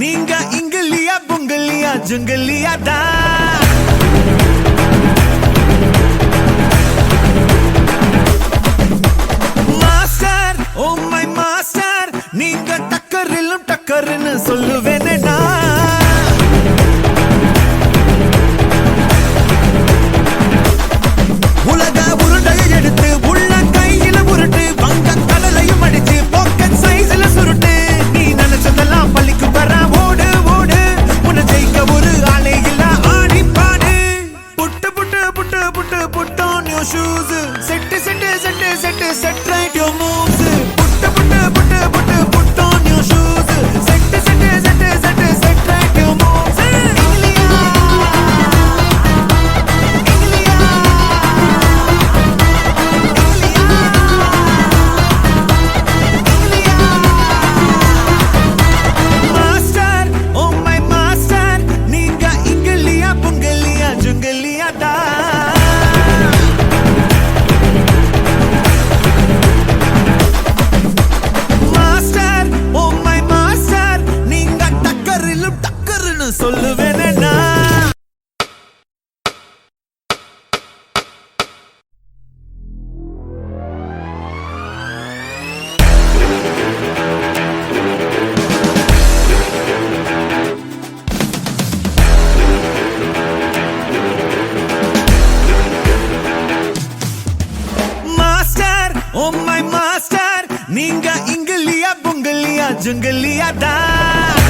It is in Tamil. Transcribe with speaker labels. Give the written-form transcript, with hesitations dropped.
Speaker 1: நீங்க இங்கிலியா புங்கிலியா ஜுங்கிலியா தான். மாஸ்டர் ஓ மை மாஸ்டர், நீங்க டக்கரிலும் டக்கர்னு சொல்லுவேனே நான். உலக உருண்டையை எடுத்து உள்ள கையில உருட்டு, வங்க கடலையும் அடிச்சு பாக்கெட் சைஸ்ல சுருட்டு. நீ நினைச்சதெல்லாம் பள்ளிக்கு வர ஓடு ஓடு, உன்னை ஜெயிக்க ஒரு ஆளே இல்ல ஆடி பாடு. Put put put put put on your shoes, set set set set set right your moves. Put put put put put on your shoes, set set set set set right your moves. Master oh my master, நீங்க இங்கிலியா புங்கிலியா ஜுங்கிலியா தான். மாஸ்டர் ஓ மை மாஸ்டர், நீங்க டக்கரிலும் டக்கர்னு சொல்லுவேனே நான். மாஸ்டர் ஓ மை மாஸ்டர், நீங்க இங்கிலியா புங்கிலியா ஜுங்கிலியா தான்.